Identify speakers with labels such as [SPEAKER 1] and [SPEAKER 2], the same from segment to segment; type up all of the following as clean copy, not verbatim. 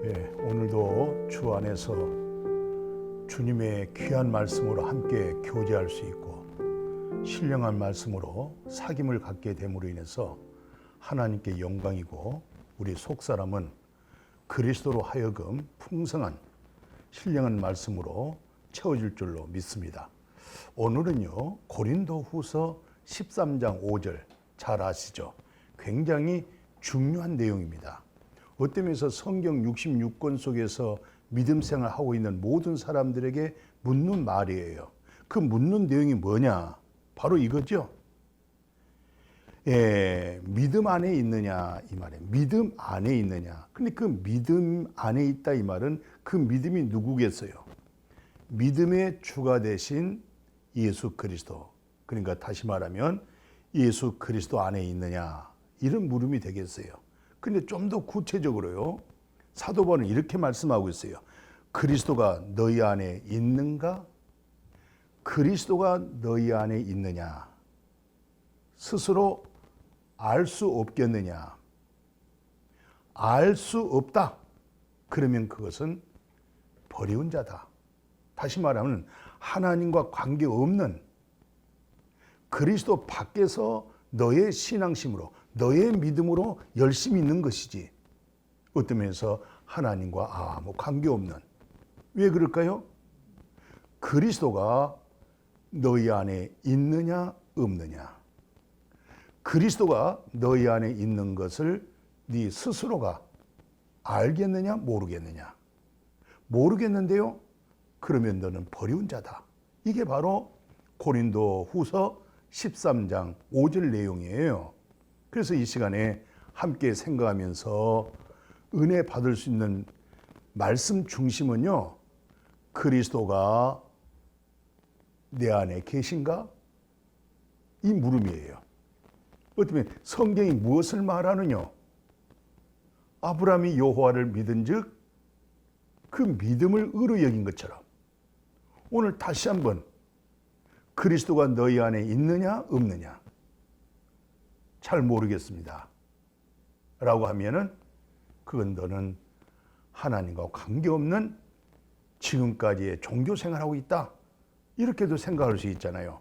[SPEAKER 1] 오늘도 주 안에서 주님의 귀한 말씀으로 함께 교제할 수 있고 신령한 말씀으로 사귐을 갖게 됨으로 인해서 하나님께 영광이고 우리 속사람은 그리스도로 하여금 풍성한 신령한 말씀으로 채워질 줄로 믿습니다. 오늘은요, 고린도후서 13장 5절 잘 아시죠? 굉장히 중요한 내용입니다. 어떤 면에서 성경 66권 속에서 믿음 생활하고 있는 모든 사람들에게 묻는 말이에요. 그 묻는 내용이 뭐냐? 바로 이거죠. 믿음 안에 있느냐 이 말이에요. 믿음 안에 있느냐. 근데 그 믿음 안에 있다 이 말은 그 믿음이 누구겠어요? 믿음의 주가 되신 예수 그리스도. 그러니까 다시 말하면 예수 그리스도 안에 있느냐 이런 물음이 되겠어요. 근데 좀 더 구체적으로요, 사도 바울은 이렇게 말씀하고 있어요. 그리스도가 너희 안에 있는가? 그리스도가 너희 안에 있느냐? 스스로 알 수 없겠느냐? 알 수 없다. 그러면 그것은 버리운 자다. 다시 말하면 하나님과 관계없는 그리스도 밖에서 너의 신앙심으로 너의 믿음으로 열심히 있는 것이지 어떤 면에서 하나님과 아무 관계없는. 왜 그럴까요? 그리스도가 너희 안에 있느냐 없느냐. 그리스도가 너희 안에 있는 것을 네 스스로가 알겠느냐 모르겠느냐. 모르겠는데요? 그러면 너는 버리운 자다. 이게 바로 고린도후서 13장 5절 내용이에요. 그래서 이 시간에 함께 생각하면서 은혜 받을 수 있는 말씀 중심은요, 그리스도가 내 안에 계신가? 이 물음이에요. 어쩌면 성경이 무엇을 말하느냐? 아브라함이 여호와를 믿은 즉 그 믿음을 의로 여긴 것처럼 오늘 다시 한번 그리스도가 너희 안에 있느냐 없느냐? 잘 모르겠습니다 라고 하면은 그건 너는 하나님과 관계없는 지금까지의 종교 생활하고 있다, 이렇게도 생각할 수 있잖아요.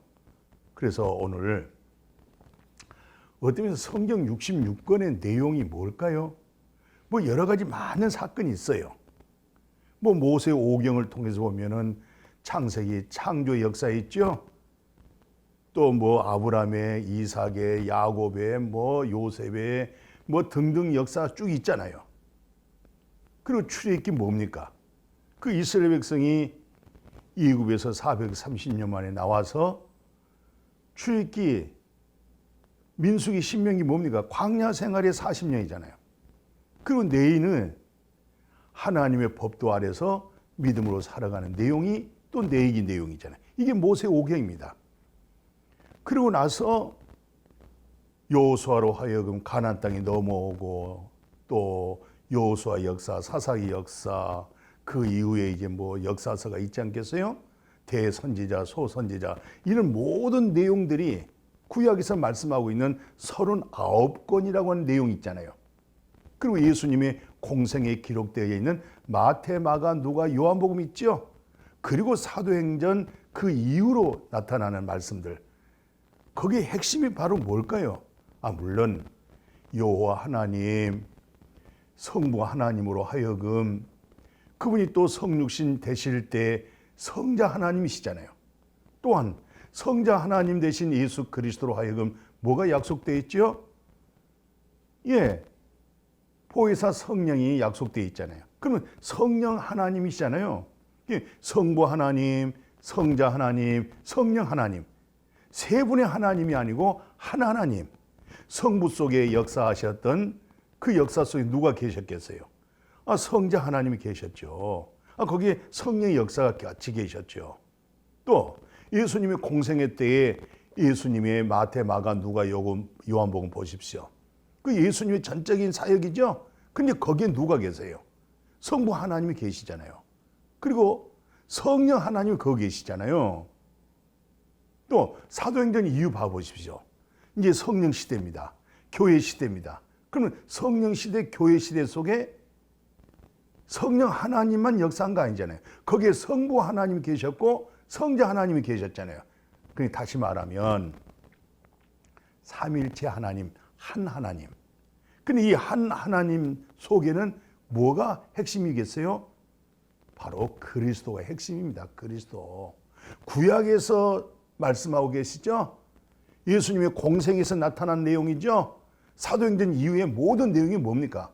[SPEAKER 1] 그래서 오늘 어쩌면 성경 66권의 내용이 뭘까요? 뭐 여러 가지 많은 사건이 있어요. 뭐 모세 오경을 통해서 보면은 창세기 창조 역사 있죠. 또 뭐 아브라함의, 이삭의, 야곱의, 뭐 요셉의 뭐 등등 역사 쭉 있잖아요. 그리고 출애굽기 뭡니까? 그 이스라엘 백성이 이굽에서 430년 만에 나와서 출애굽기, 민수기, 신명기 뭡니까? 광야 생활의 40년이잖아요. 그리고 내일은 하나님의 법도 아래서 믿음으로 살아가는 내용이 또 내기 내용이잖아요. 이게 모세 오경입니다. 그리고 나서 여호수아로 하여금 가나안 땅에 넘어오고 또 여호수아 역사, 사사기 역사, 그 이후에 이제 뭐 역사서가 있지 않겠어요? 대선지자, 소선지자, 이런 모든 내용들이 구약에서 말씀하고 있는 39권이라고 하는 내용이 있잖아요. 그리고 예수님의 공생에 기록되어 있는 마태, 마가, 누가, 요한복음 있죠? 그리고 사도행전 그 이후로 나타나는 말씀들, 거기에 핵심이 바로 뭘까요? 물론 여호와 하나님, 성부 하나님으로 하여금 그분이 또 성육신 되실 때 성자 하나님이시잖아요. 또한 성자 하나님 되신 예수 그리스도로 하여금 뭐가 약속되어 있죠? 보혜사 성령이 약속되어 있잖아요. 그러면 성령 하나님이시잖아요. 성부 하나님, 성자 하나님, 성령 하나님, 세 분의 하나님이 아니고 한 하나님. 성부 속에 역사하셨던 그 역사 속에 누가 계셨겠어요? 성자 하나님이 계셨죠. 거기에 성령의 역사가 같이 계셨죠. 또 예수님의 공생애 때에 예수님의 마태, 마가, 누가, 요한복음 보십시오. 그 예수님의 전적인 사역이죠. 근데 거기에 누가 계세요? 성부 하나님이 계시잖아요. 그리고 성령 하나님이 거기 계시잖아요. 또 사도행전 이후 봐보십시오. 이제 성령 시대입니다. 교회 시대입니다. 그러면 성령 시대, 교회 시대 속에 성령 하나님만 역사한 거 아니잖아요. 거기에 성부 하나님이 계셨고 성자 하나님이 계셨잖아요. 그러니까 다시 말하면 삼일체 하나님, 한 하나님. 근데 이 한 하나님 속에는 뭐가 핵심이겠어요? 바로 그리스도가 핵심입니다. 그리스도. 구약에서 말씀하고 계시죠? 예수님의 공생에서 나타난 내용이죠? 사도행전 이후의 모든 내용이 뭡니까?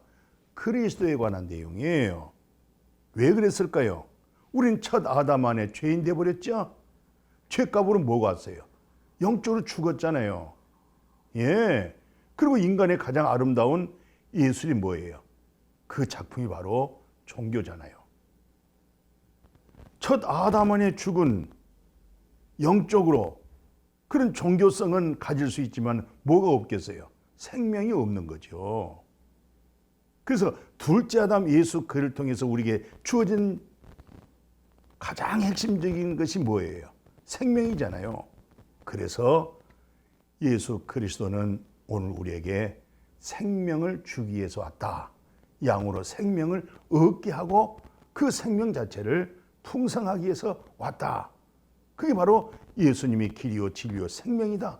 [SPEAKER 1] 그리스도에 관한 내용이에요. 왜 그랬을까요? 우린 첫 아담 안에 죄인 되어버렸죠? 죄값으로 뭐가 왔어요? 영적으로 죽었잖아요. 예. 그리고 인간의 가장 아름다운 예술이 뭐예요? 그 작품이 바로 종교잖아요. 첫 아담 안에 죽은 영적으로 그런 종교성은 가질 수 있지만 뭐가 없겠어요? 생명이 없는 거죠. 그래서 둘째 아담 예수 그를 통해서 우리에게 주어진 가장 핵심적인 것이 뭐예요? 생명이잖아요. 그래서 예수 그리스도는 오늘 우리에게 생명을 주기 위해서 왔다. 양으로 생명을 얻게 하고 그 생명 자체를 풍성하기 위해서 왔다. 그게 바로 예수님이 길이요 진리요 생명이다.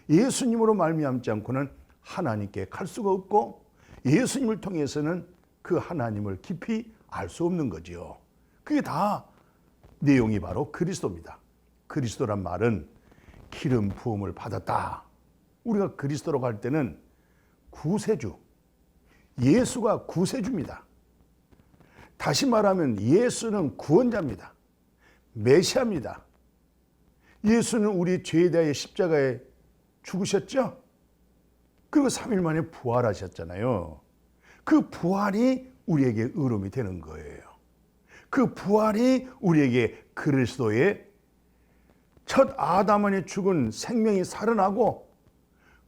[SPEAKER 1] 예수님으로 말미암지 않고는 하나님께 갈 수가 없고 예수님을 통해서는 그 하나님을 깊이 알 수 없는 거지요. 그게 다 내용이 바로 그리스도입니다. 그리스도란 말은 기름 부음을 받았다. 우리가 그리스도로 갈 때는 구세주, 예수가 구세주입니다. 다시 말하면 예수는 구원자입니다. 메시아입니다. 예수는 우리 죄에 대하여 십자가에 죽으셨죠? 그리고 3일 만에 부활하셨잖아요. 그 부활이 우리에게 의로움이 되는 거예요. 그 부활이 우리에게 그리스도의 첫 아담 안에 죽은 생명이 살아나고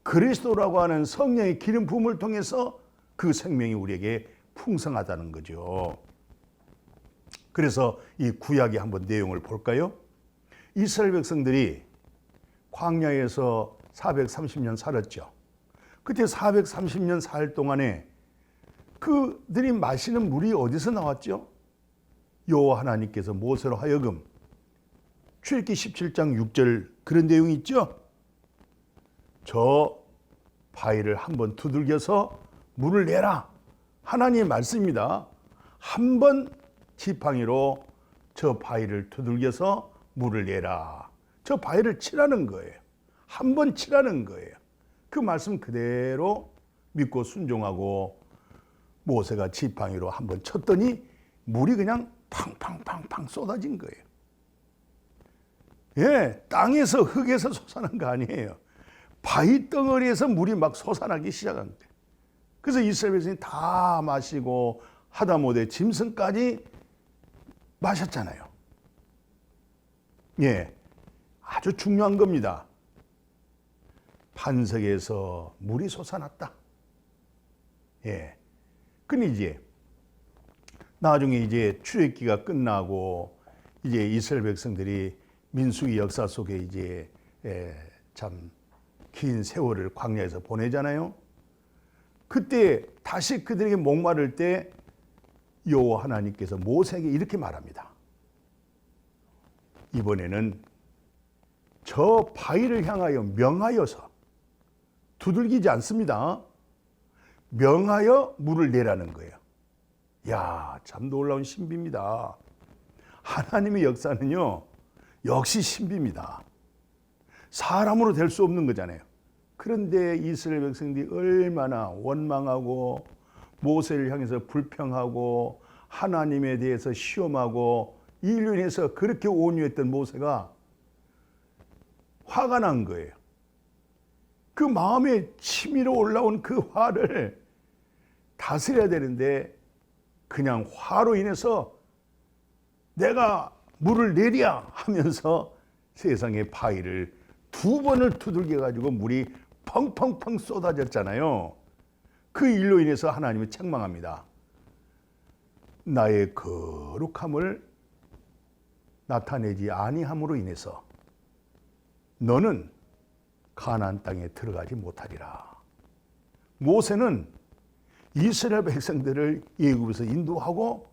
[SPEAKER 1] 그리스도라고 하는 성령의 기름 부음을 통해서 그 생명이 우리에게 풍성하다는 거죠. 그래서 이 구약의 한번 내용을 볼까요? 이스라엘 백성들이 광야에서 430년 살았죠. 그때 430년 살 동안에 그들이 마시는 물이 어디서 나왔죠? 여호와 하나님께서 모세로 하여금 출애굽기 17장 6절 그런 내용이 있죠? 저 바위를 한번 두들겨서 물을 내라. 하나님의 말씀입니다. 한번 지팡이로 저 바위를 두들겨서 물을 내라. 저 바위를 치라는 거예요. 한번 치라는 거예요. 그 말씀 그대로 믿고 순종하고 모세가 지팡이로 한번 쳤더니 물이 그냥 팡팡팡팡 쏟아진 거예요. 예, 땅에서 흙에서 솟아난 거 아니에요. 바위 덩어리에서 물이 막 솟아나기 시작한 거예요. 그래서 이스라엘 백성이 다 마시고 하다못해 짐승까지 마셨잖아요. 예, 아주 중요한 겁니다. 반석에서 물이 솟아났다. 예. 근데 이제 나중에 이제 출애굽기가 끝나고 이제 이스라엘 백성들이 민수기 역사 속에 이제 참 긴 세월을 광야에서 보내잖아요. 그때 다시 그들에게 목마를 때 여호와 하나님께서 모세에게 이렇게 말합니다. 이번에는 저 바위를 향하여 명하여서 두들기지 않습니다. 명하여 물을 내라는 거예요. 야, 참 놀라운 신비입니다. 하나님의 역사는요, 역시 신비입니다. 사람으로 될 수 없는 거잖아요. 그런데 이스라엘 백성들이 얼마나 원망하고 모세를 향해서 불평하고 하나님에 대해서 시험하고 이로 인해서 그렇게 온유했던 모세가 화가 난 거예요. 그 마음에 치밀어 올라온 그 화를 다스려야 되는데 그냥 화로 인해서 내가 물을 내랴 하면서 세상의 바위를 2번을 두들겨 가지고 물이 펑펑펑 쏟아졌잖아요. 그 일로 인해서 하나님이 책망합니다. 나의 거룩함을 나타내지 아니함으로 인해서 너는 가나안 땅에 들어가지 못하리라. 모세는 이스라엘 백성들을 애굽에서 인도하고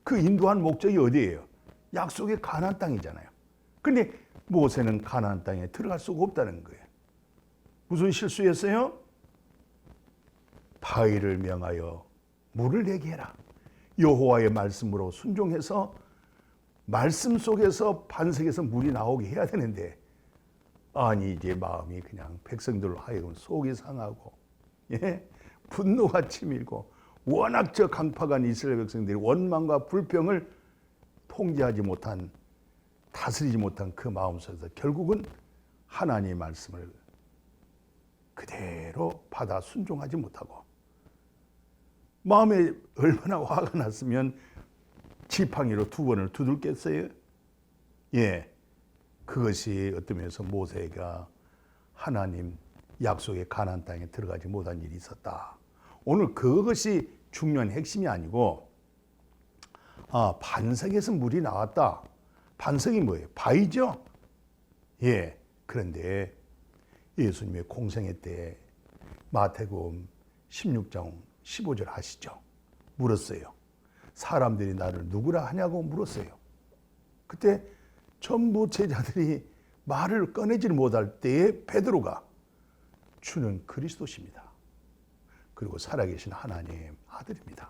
[SPEAKER 1] 그 인도한 목적이 어디예요? 약속의 가나안 땅이잖아요. 근데 모세는 가나안 땅에 들어갈 수가 없다는 거예요. 무슨 실수였어요? 바위를 명하여 물을 내게 해라. 여호와의 말씀으로 순종해서 말씀 속에서 반석에서 물이 나오게 해야 되는데, 아니 이제 마음이 그냥 백성들로 하여금 속이 상하고, 예? 분노가 치밀고, 워낙 저 강팍한 이스라엘 백성들이 원망과 불평을 통제하지 못한, 다스리지 못한 그 마음속에서 결국은 하나님의 말씀을 그대로 받아 순종하지 못하고, 마음에 얼마나 화가 났으면 지팡이로 2번을 두들겼어요. 예, 그것이 어떤 면에서 모세가 하나님 약속의 가나안 땅에 들어가지 못한 일이 있었다. 오늘 그것이 중요한 핵심이 아니고, 반석에서 물이 나왔다. 반석이 뭐예요? 바위죠. 예, 그런데 예수님의 공생애 때 마태복음 16장 15절 하시죠. 물었어요. 사람들이 나를 누구라 하냐고 물었어요. 그때 전부 제자들이 말을 꺼내지 못할 때에 베드로가 주는 그리스도십니다. 그리고 살아계신 하나님 아들입니다.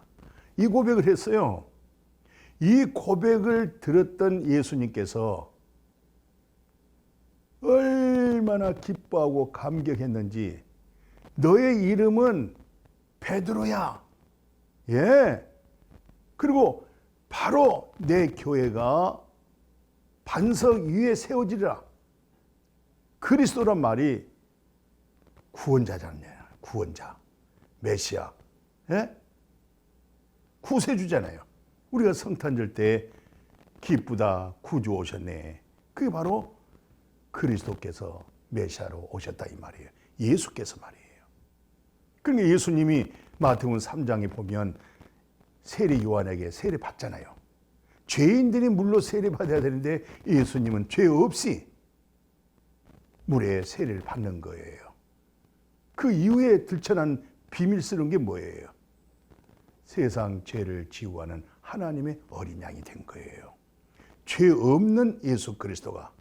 [SPEAKER 1] 이 고백을 했어요. 이 고백을 들었던 예수님께서 얼마나 기뻐하고 감격했는지, 너의 이름은 베드로야. 예. 그리고 바로 내 교회가 반석 위에 세워지리라. 그리스도란 말이 구원자잖아요. 구원자, 메시아, 예? 구세주잖아요. 우리가 성탄절 때 기쁘다 구주 오셨네. 그게 바로 그리스도께서 메시아로 오셨다 이 말이에요. 예수께서 말이에요. 그러니까 예수님이 마태복음 3장에 보면 세례 요한에게 세례 받잖아요. 죄인들이 물로 세례 받아야 되는데 예수님은 죄 없이 물에 세례를 받는 거예요. 그 이후에 들춰난 비밀스러운 게 뭐예요? 세상 죄를 지우하는 하나님의 어린 양이 된 거예요. 죄 없는 예수 그리스도가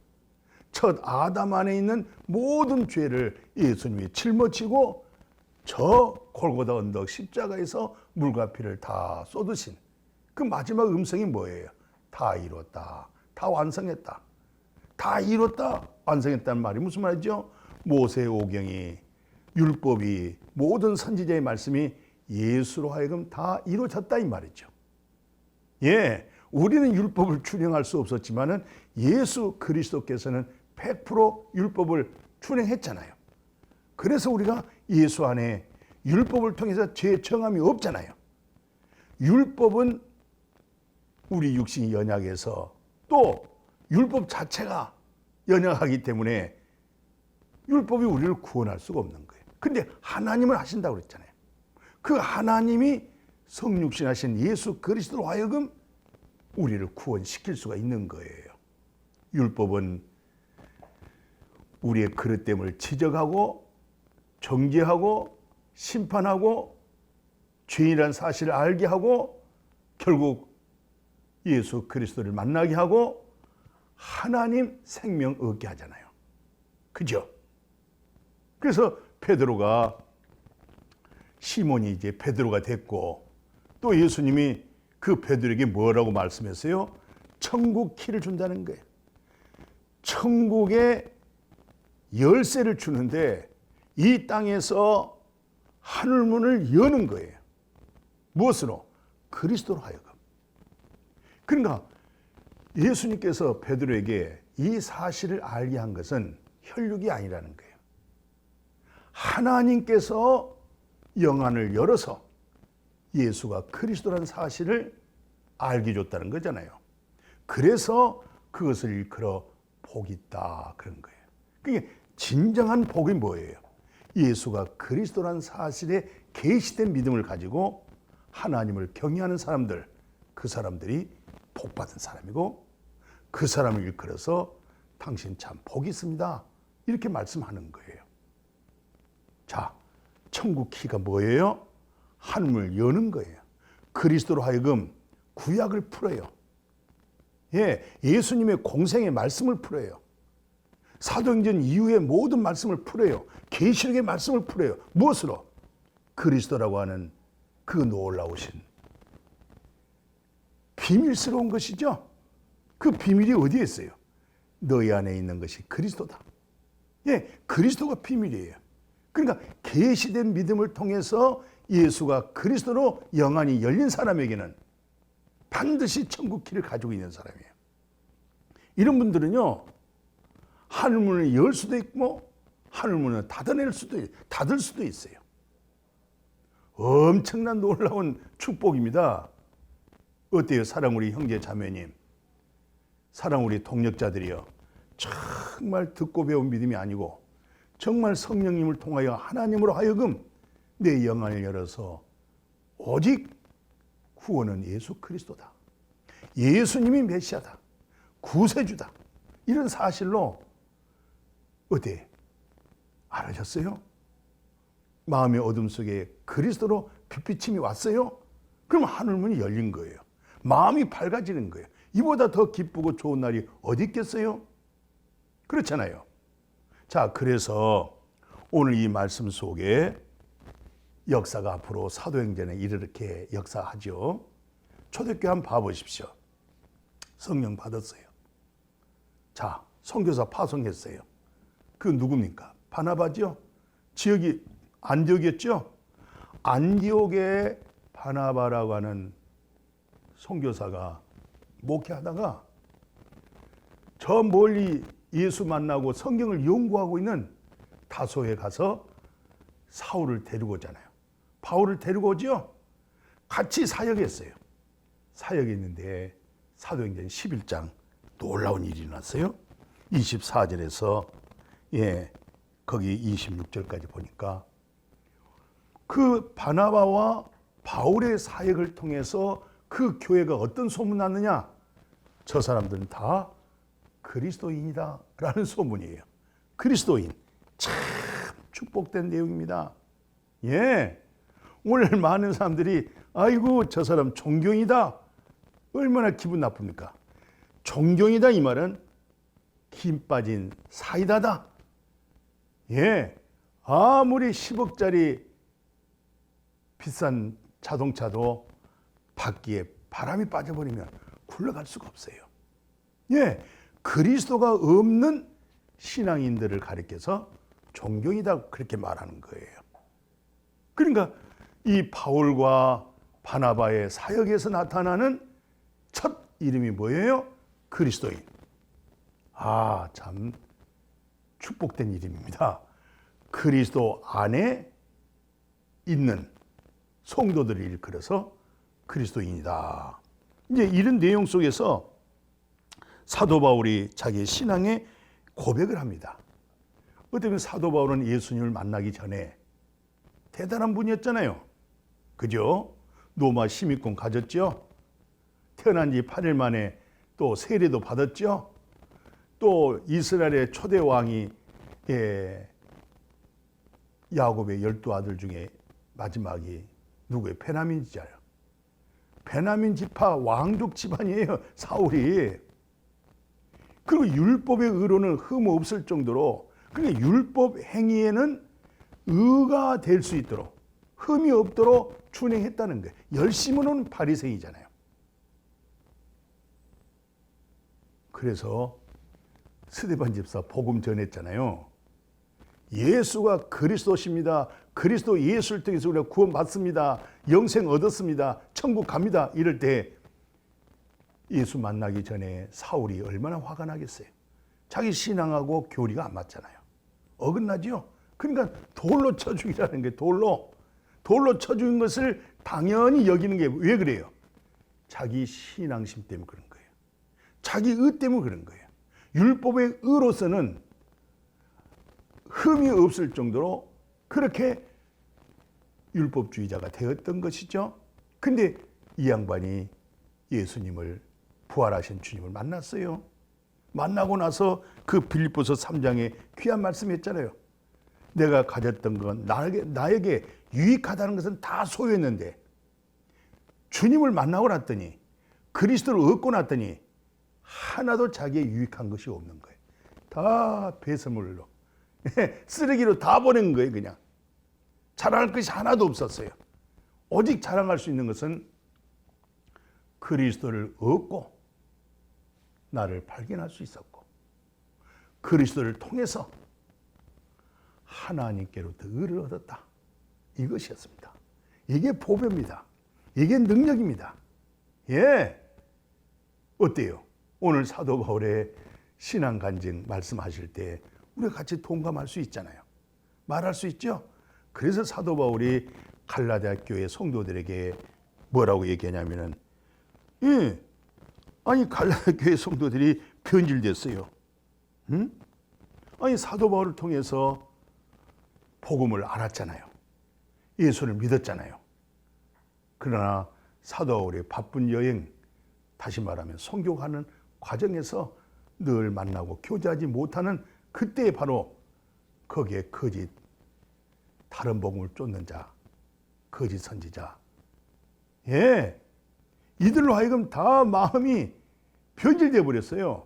[SPEAKER 1] 첫 아담 안에 있는 모든 죄를 예수님이 짊어지고 저 골고다 언덕 십자가에서 물과 피를 다 쏟으신 그 마지막 음성이 뭐예요? 다 이뤘다. 다 완성했다. 다 이뤘다. 완성했다는 말이 무슨 말이죠? 모세의 오경이, 율법이, 모든 선지자의 말씀이 예수로 하여금 다 이루어졌다 이 말이죠. 예, 우리는 율법을 준행할 수 없었지만은 예수 그리스도께서는 100% 율법을 준행했잖아요. 그래서 우리가 예수 안에 율법을 통해서 죄 정함이 없잖아요. 율법은 우리 육신이 연약해서 또 율법 자체가 연약하기 때문에 율법이 우리를 구원할 수가 없는 거예요. 근데 하나님을 하신다고 그랬잖아요. 그 하나님이 성육신하신 예수 그리스도로 하여금 우리를 구원시킬 수가 있는 거예요. 율법은 우리의 그릇됨을 지적하고 정죄하고 심판하고 죄인이라는 사실을 알게 하고 결국 예수 그리스도를 만나게 하고 하나님 생명 얻게 하잖아요. 그죠? 그래서 베드로가 시몬이 이제 베드로가 됐고 또 예수님이 그 베드로에게 뭐라고 말씀했어요? 천국 키를 준다는 거예요. 천국의 열쇠를 주는데 이 땅에서 하늘문을 여는 거예요. 무엇으로? 그리스도로 하여금. 그러니까 예수님께서 베드로에게 이 사실을 알게 한 것은 혈육이 아니라는 거예요. 하나님께서 영안을 열어서 예수가 그리스도라는 사실을 알게 줬다는 거잖아요. 그래서 그것을 일컬어 복이 있다 그런 거예요. 그게 진정한 복이 뭐예요? 예수가 그리스도라는 사실에 계시된 믿음을 가지고 하나님을 경외하는 사람들, 그 사람들이 복받은 사람이고 그 사람을 일컬어서 당신 참 복이 있습니다. 이렇게 말씀하는 거예요. 자, 천국 키가 뭐예요? 하늘을 여는 거예요. 그리스도로 하여금 구약을 풀어요. 예, 예수님의 공생의 말씀을 풀어요. 사도행전 이후의 모든 말씀을 풀어요. 계시록의 말씀을 풀어요. 무엇으로? 그리스도라고 하는 그 놀라우신 비밀스러운 것이죠. 그 비밀이 어디에 있어요? 너희 안에 있는 것이 그리스도다. 예, 그리스도가 비밀이에요. 그러니까 계시된 믿음을 통해서 예수가 그리스도로 영안이 열린 사람에게는 반드시 천국 길을 가지고 있는 사람이에요. 이런 분들은요, 하늘문을 열 수도 있고 하늘문을 닫을 수도 있어요. 엄청난 놀라운 축복입니다. 어때요? 사랑 우리 형제 자매님, 사랑 우리 동역자들이요, 정말 듣고 배운 믿음이 아니고 정말 성령님을 통하여 하나님으로 하여금 내 영안을 열어서 오직 구원은 예수 그리스도다, 예수님이 메시아다, 구세주다, 이런 사실로 어때? 알아셨어요? 마음의 어둠 속에 그리스도로 빛비침이 왔어요? 그럼 하늘문이 열린 거예요. 마음이 밝아지는 거예요. 이보다 더 기쁘고 좋은 날이 어디 있겠어요? 그렇잖아요. 자, 그래서 오늘 이 말씀 속에 역사가 앞으로 사도행전에 이렇게 역사하죠. 초대교회 한번 봐보십시오. 성령 받았어요. 자, 선교사 파송했어요. 그 누굽니까? 바나바죠. 지역이 안디옥이었죠. 안디옥에 바나바라고 하는 선교사가 목회하다가 저 멀리 예수 만나고 성경을 연구하고 있는 다소에 가서 사울을 데리고 오잖아요. 바울을 데리고 오죠. 같이 사역했어요. 사역했는데 사도행전 11장 놀라운 일이 났어요. 24절에서 거기 26절까지 보니까 그 바나바와 바울의 사역을 통해서 그 교회가 어떤 소문 났느냐? 저 사람들은 다 그리스도인이다 라는 소문이에요. 그리스도인, 참 축복된 내용입니다. 예, 오늘 많은 사람들이 아이고 저 사람 존경이다, 얼마나 기분 나쁩니까? 존경이다 이 말은 힘 빠진 사이다다. 예, 아무리 10억짜리 비싼 자동차도 바퀴에 바람이 빠져버리면 굴러갈 수가 없어요. 예, 그리스도가 없는 신앙인들을 가리켜서 존경이다 그렇게 말하는 거예요. 그러니까 이 바울과 바나바의 사역에서 나타나는 첫 이름이 뭐예요? 그리스도인. 아, 참 축복된 이름입니다. 그리스도 안에 있는 성도들을 일컬어서 그리스도인이다. 이제 이런 내용 속에서 사도 바울이 자기의 신앙의 고백을 합니다. 어쩌면 사도 바울은 예수님을 만나기 전에 대단한 분이었잖아요. 그죠? 로마 시민권 가졌죠? 태어난 지 8일 만에 또 세례도 받았죠? 또 이스라엘의 초대 왕이 야곱의 12아들 중에 마지막이 누구예요? 베냐민 지파요. 베냐민 지파 왕족 집안이에요, 사울이. 그리고 율법의 의로는 흠 없을 정도로, 그러니까 율법 행위에는 의가 될 수 있도록, 흠이 없도록 준행했다는 거예요. 열심으로는 바리새인이잖아요. 그래서 스데반 집사 복음 전했잖아요. 예수가 그리스도십니다. 그리스도 예수를 통해서 우리가 구원받습니다. 영생 얻었습니다. 천국 갑니다. 이럴 때 예수 만나기 전에 사울이 얼마나 화가 나겠어요. 자기 신앙하고 교리가 안 맞잖아요. 어긋나죠. 그러니까 돌로 쳐 죽이라는 게 돌로 쳐 죽인 것을 당연히 여기는 게 왜 그래요? 자기 신앙심 때문에 그런 거예요. 자기 의 때문에 그런 거예요. 율법의 의로서는 흠이 없을 정도로 그렇게 율법주의자가 되었던 것이죠. 근데 이 양반이 예수님을, 부활하신 주님을 만났어요. 만나고 나서 그 빌립보서 3장에 귀한 말씀했잖아요. 내가 가졌던 건 나에게 유익하다는 것은 다 소유했는데 주님을 만나고 났더니 그리스도를 얻고 났더니 하나도 자기에 유익한 것이 없는 거예요. 다 배설물로 쓰레기로 다 보낸 거예요. 그냥 자랑할 것이 하나도 없었어요. 오직 자랑할 수 있는 것은 그리스도를 얻고 나를 발견할 수 있었고 그리스도를 통해서 하나님께로부터 의를 얻었다. 이것이었습니다. 이게 보배입니다. 이게 능력입니다. 예. 어때요? 오늘 사도 바울의 신앙 간증 말씀하실 때 우리가 같이 동감할 수 있잖아요. 말할 수 있죠? 그래서 사도 바울이 갈라디아 교회 성도들에게 뭐라고 얘기하냐면은 예. 아니 갈라디아 교회 성도들이 변질됐어요. 응? 아니 사도 바울을 통해서 복음을 알았잖아요. 예수를 믿었잖아요. 그러나 사도 바울의 바쁜 여행, 다시 말하면 선교하는 과정에서 늘 만나고 교제하지 못하는 그때 바로 거기에 거짓 다른 복음을 쫓는 자, 거짓 선지자, 예, 이들로 하여금 다 마음이 변질돼 버렸어요.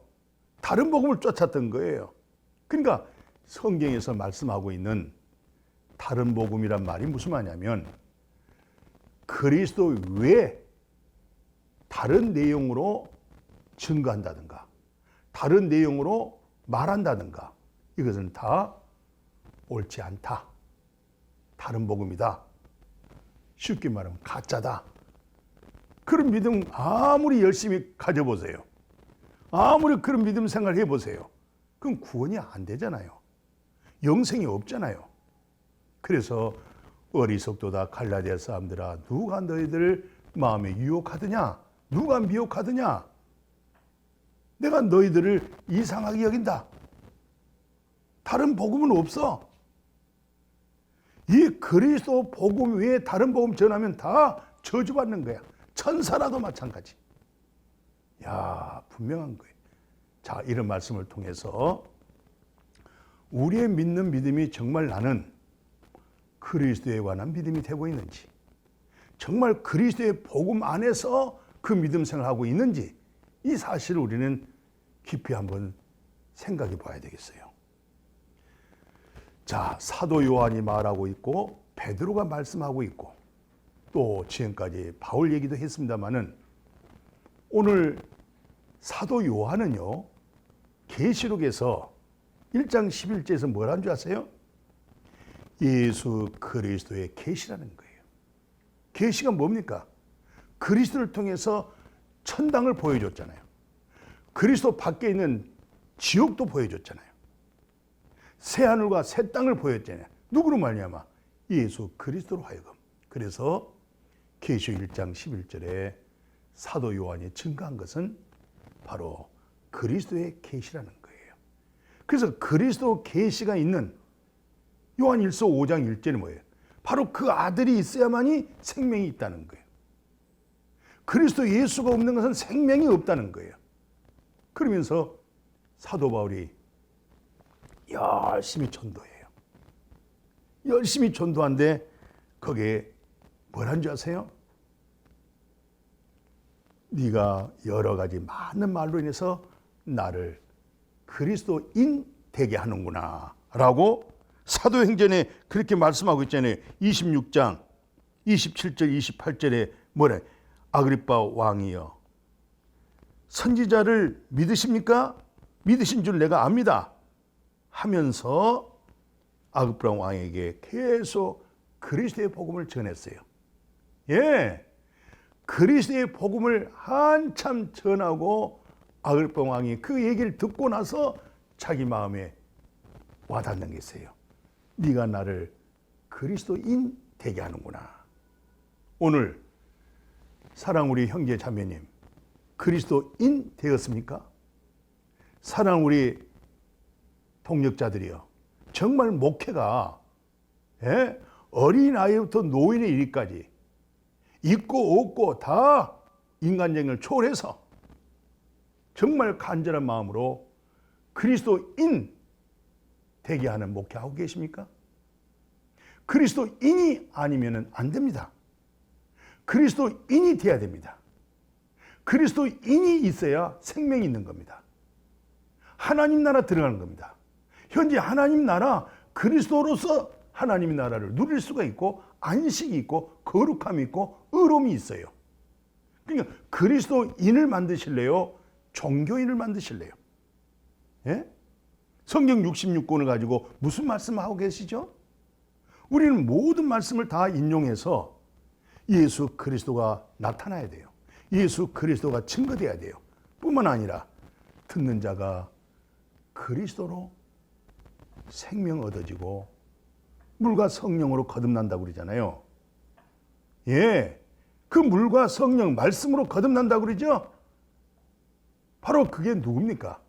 [SPEAKER 1] 다른 복음을 쫓았던 거예요. 그러니까 성경에서 말씀하고 있는 다른 복음이란 말이 무슨 말이냐면 그리스도 외에 다른 내용으로 증거한다든가 다른 내용으로 말한다든가 이것은 다 옳지 않다. 다른 복음이다. 쉽게 말하면 가짜다. 그런 믿음 아무리 열심히 가져보세요. 아무리 그런 믿음 생활 해보세요. 그럼 구원이 안 되잖아요. 영생이 없잖아요. 그래서 어리석도다 갈라디아 사람들아 누가 너희들을 마음에 유혹하느냐? 누가 미혹하느냐? 내가 너희들을 이상하게 여긴다. 다른 복음은 없어. 이 그리스도 복음 외에 다른 복음 전하면 다 저주받는 거야. 천사라도 마찬가지. 야, 분명한 거예요. 자, 이런 말씀을 통해서 우리의 믿는 믿음이 정말 나는 그리스도에 관한 믿음이 되고 있는지, 정말 그리스도의 복음 안에서 그 믿음 생활하고 있는지 이 사실을 우리는 깊이 한번 생각해 봐야 되겠어요. 자, 사도 요한이 말하고 있고 베드로가 말씀하고 있고 또 지금까지 바울 얘기도 했습니다마는 오늘 사도 요한은요 계시록에서 1장 11절에서 뭘 한 줄 아세요? 예수 그리스도의 계시라는 거예요. 계시가 뭡니까? 그리스도를 통해서 천당을 보여줬잖아요. 그리스도 밖에 있는 지옥도 보여줬잖아요. 새하늘과 새 땅을 보여줬잖아요. 누구로 말미암아? 예수 그리스도로 하여금. 그래서 계시록 1장 11절에 사도 요한이 증거한 것은 바로 그리스도의 계시라는 거예요. 그래서 그리스도 계시가 있는 요한일서 5장 1절이 뭐예요? 바로 그 아들이 있어야만이 생명이 있다는 거예요. 그리스도 예수가 없는 것은 생명이 없다는 거예요. 그러면서 사도 바울이 열심히 전도해요. 열심히 전도한데 거기에 뭘 한 줄 아세요? 네가 여러 가지 많은 말로 인해서 나를 그리스도인 되게 하는구나 라고 사도행전에 그렇게 말씀하고 있잖아요. 26장 27절 28절에 뭐래? 아그리빠 왕이여 선지자를 믿으십니까? 믿으신 줄 내가 압니다 하면서 아그리빠 왕에게 계속 그리스도의 복음을 전했어요. 예, 그리스도의 복음을 한참 전하고 아그리빠 왕이 그 얘기를 듣고 나서 자기 마음에 와닿는 게 있어요. 네가 나를 그리스도인 되게 하는구나. 오늘 사랑 우리 형제 자매님 그리스도인 되었습니까? 사랑 우리 동역자들이요. 정말 목회가 어린아이부터 노인의 일까지 있고 없고 다 인간적을 초월해서 정말 간절한 마음으로 그리스도인 되게 하는 목회하고 계십니까? 습니까? 그리스도인이 아니면 안 됩니다. 그리스도인이 되어야 됩니다. 그리스도인이 되어야 됩니다. 그리스도인이 되어야 됩니다. 그리스도인이 되어야 됩니다. 그리스도인이 되어야 됩니다. 그리스도인이 되어야 됩니다. 그리스도인이 되어야 됩니다. 그리스도인이 되어야 됩니다. 그리스도인이 되어야 됩니다. 그리스도인이 있어야 생명이 있는 겁니다. 하나님 나라 들어가는 겁니다. 현재 하나님 나라, 그리스도로서 하나님의 나라를 누릴 수가 있고 안식이 있고 거룩함이 있고 의로움이 있어요. 그러니까 그리스도인을 만드실래요? 종교인을 만드실래요? 예? 성경 66권을 가지고 무슨 말씀하고 계시죠? 우리는 모든 말씀을 다 인용해서 예수 그리스도가 나타나야 돼요. 예수 그리스도가 증거돼야 돼요. 뿐만 아니라 듣는 자가 그리스도로 생명 얻어지고 물과 성령으로 거듭난다고 그러잖아요. 예, 그 물과 성령, 말씀으로 거듭난다고 그러죠? 바로 그게 누굽니까?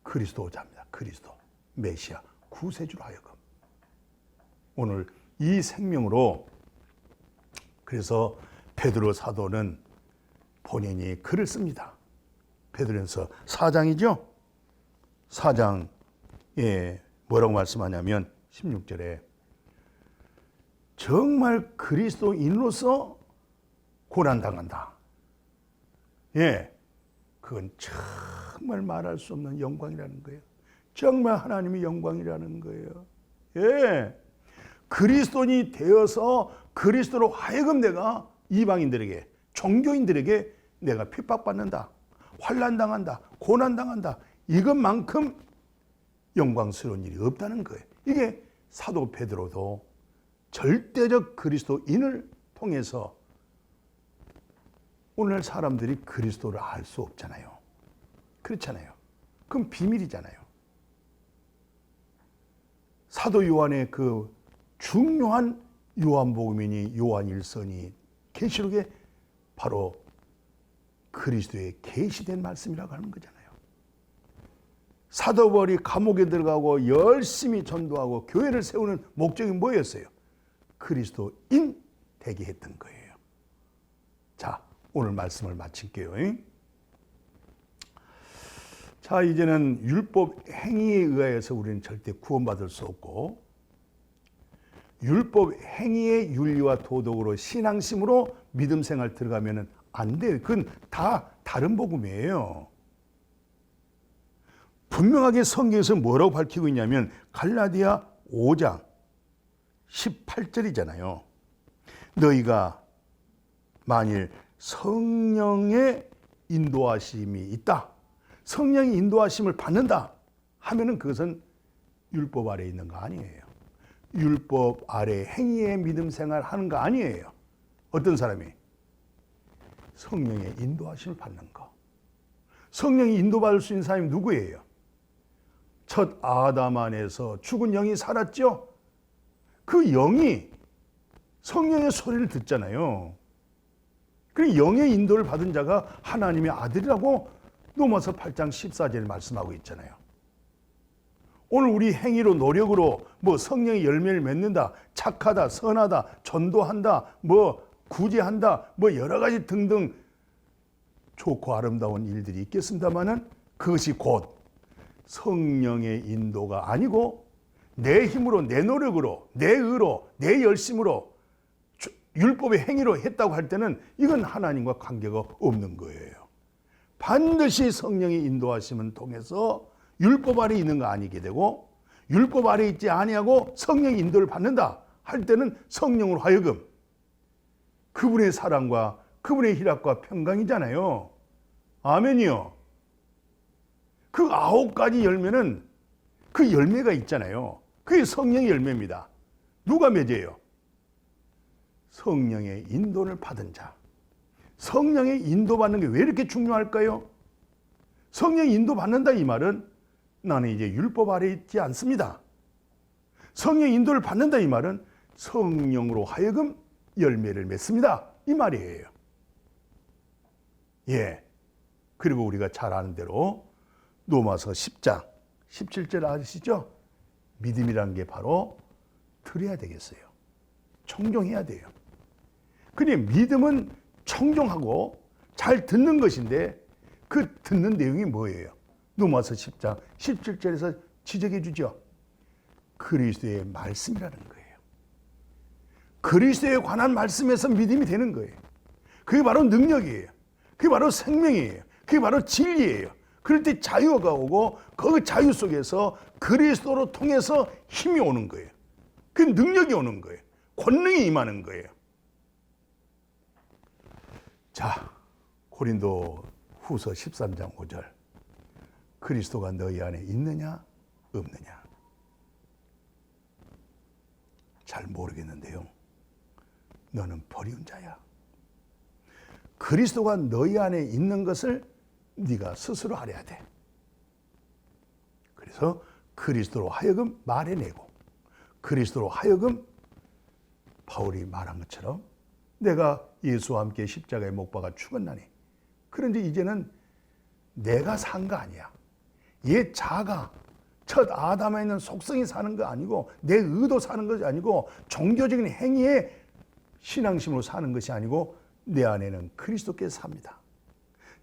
[SPEAKER 1] 그리스도자입니다. 그리스도, 메시아, 구세주로 하여금. 오늘 이 생명으로, 그래서 베드로 사도는 본인이 글을 씁니다. 베드로전서 4장이죠? 4장에 뭐라고 말씀하냐면 16절에 정말 그리스도인으로서 고난당한다. 예, 그건 정말 말할 수 없는 영광이라는 거예요. 정말 하나님의 영광이라는 거예요. 예, 그리스도인이 되어서 그리스도로 하여금 내가 이방인들에게, 종교인들에게 내가 핍박받는다, 환난당한다, 고난당한다, 이것만큼 영광스러운 일이 없다는 거예요. 이게 사도 베드로도 절대적 그리스도인을 통해서 오늘 사람들이 그리스도를 알 수 없잖아요. 그렇잖아요. 그럼 비밀이잖아요. 사도 요한의 그 중요한 요한복음이니 요한일서니 계시록에 바로 그리스도의 계시된 말씀이라고 하는 거잖아요. 사도 바울이 감옥에 들어가고 열심히 전도하고 교회를 세우는 목적이 뭐였어요? 그리스도인 되게 했던 거예요. 자, 오늘 말씀을 마칠게요. 자, 이제는 율법 행위에 의하여서 우리는 절대 구원받을 수 없고, 율법 행위의 윤리와 도덕으로 신앙심으로 믿음 생활 들어가면 안 돼요. 그건 다 다른 복음이에요. 분명하게 성경에서 뭐라고 밝히고 있냐면 갈라디아 5장 18절이잖아요. 너희가 만일 성령의 인도하심이 있다, 성령의 인도하심을 받는다 하면은 그것은 율법 아래에 있는 거 아니에요. 율법 아래 행위의 믿음 생활 하는 거 아니에요. 어떤 사람이? 성령의 인도하심을 받는 거. 성령이 인도받을 수 있는 사람이 누구예요? 첫 아담 안에서 죽은 영이 살았죠? 그 영이 성령의 소리를 듣잖아요. 그 영의 인도를 받은 자가 하나님의 아들이라고 로마서 8장 14절에 말씀하고 있잖아요. 오늘 우리 행위로 노력으로 뭐 성령의 열매를 맺는다, 착하다, 선하다, 전도한다, 뭐 구제한다, 뭐 여러 가지 등등 좋고 아름다운 일들이 있겠습니다만은 그것이 곧 성령의 인도가 아니고 내 힘으로, 내 노력으로, 내 의로, 내 열심으로 율법의 행위로 했다고 할 때는 이건 하나님과 관계가 없는 거예요. 반드시 성령의 인도하심을 통해서 율법 아래 있는 거 아니게 되고, 율법 아래 있지 아니하고 성령의 인도를 받는다 할 때는 성령으로 하여금 그분의 사랑과 그분의 희락과 평강이잖아요. 아멘이요. 그 9가지 열매는 그 열매가 있잖아요. 그게 성령의 열매입니다. 누가 맺어요? 성령의 인도를 받은 자. 성령의 인도받는 게 왜 이렇게 중요할까요? 성령의 인도받는다 이 말은 나는 이제 율법 아래 있지 않습니다. 성령의 인도를 받는다 이 말은 성령으로 하여금 열매를 맺습니다. 이 말이에요. 예. 그리고 우리가 잘 아는 대로 로마서 10장 17절 아시죠? 믿음이라는 게 바로 들어야 되겠어요. 청종해야 돼요. 그래, 믿음은 청종하고 잘 듣는 것인데 그 듣는 내용이 뭐예요? 로마서 10장 17절에서 지적해 주죠. 그리스도의 말씀이라는 거예요. 그리스도에 관한 말씀에서 믿음이 되는 거예요. 그게 바로 능력이에요. 그게 바로 생명이에요. 그게 바로 진리예요. 그럴 때 자유가 오고 그 자유 속에서 그리스도로 통해서 힘이 오는 거예요. 그 능력이 오는 거예요. 권능이 임하는 거예요. 자, 고린도 후서 13장 5절. 그리스도가 너희 안에 있느냐 없느냐. 잘 모르겠는데요. 너는 버리운 자야. 그리스도가 너희 안에 있는 것을 네가 스스로 알아야 돼. 그래서 그리스도로 하여금 말해내고 그리스도로 하여금 바울이 말한 것처럼 내가 예수와 함께 십자가에 못 박아 죽었나니 그런데 이제는 내가 산 거 아니야. 옛 자가 첫 아담에 있는 속성이 사는 거 아니고 내 의도 사는 것이 아니고 종교적인 행위에 신앙심으로 사는 것이 아니고 내 안에는 그리스도께서 삽니다.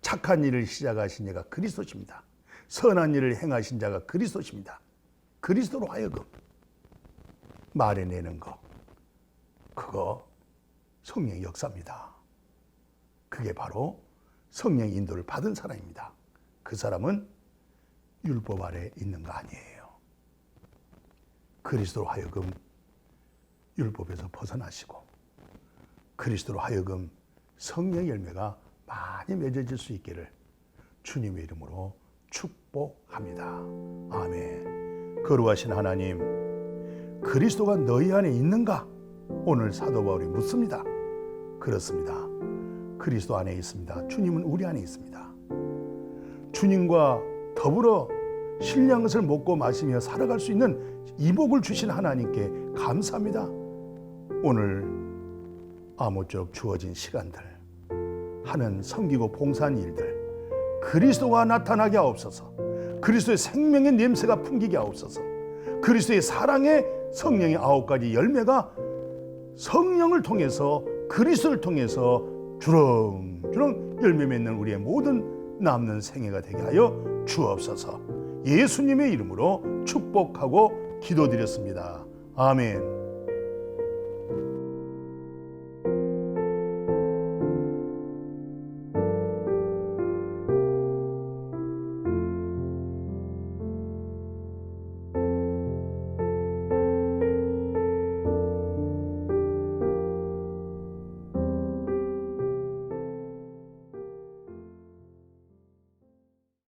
[SPEAKER 1] 착한 일을 시작하신 자가 그리스도십니다. 선한 일을 행하신 자가 그리스도십니다. 그리스도로 하여금 말해내는 거, 그거 성령의 역사입니다. 그게 바로 성령의 인도를 받은 사람입니다. 그 사람은 율법 아래 있는 거 아니에요. 그리스도로 하여금 율법에서 벗어나시고 그리스도로 하여금 성령의 열매가 많이 맺어질 수 있기를 주님의 이름으로 축복합니다. 아멘. 거룩하신 하나님, 그리스도가 너희 안에 있는가? 오늘 사도 바울이 묻습니다. 그렇습니다. 그리스도 안에 있습니다. 주님은 우리 안에 있습니다. 주님과 더불어 신령한 것을 먹고 마시며 살아갈 수 있는 이 복을 주신 하나님께 감사합니다. 오늘 아무쪼록 주어진 시간들 하는 섬기고 봉사한 일들 그리스도가 나타나게 하옵소서. 그리스도의 생명의 냄새가 풍기게 하옵소서. 그리스도의 사랑의 성령의 9가지 열매가 성령을 통해서 그리스도를 통해서 주렁주렁 열매 맺는 우리의 모든 남는 생애가 되게 하여 주옵소서. 예수님의 이름으로 축복하고 기도드렸습니다. 아멘.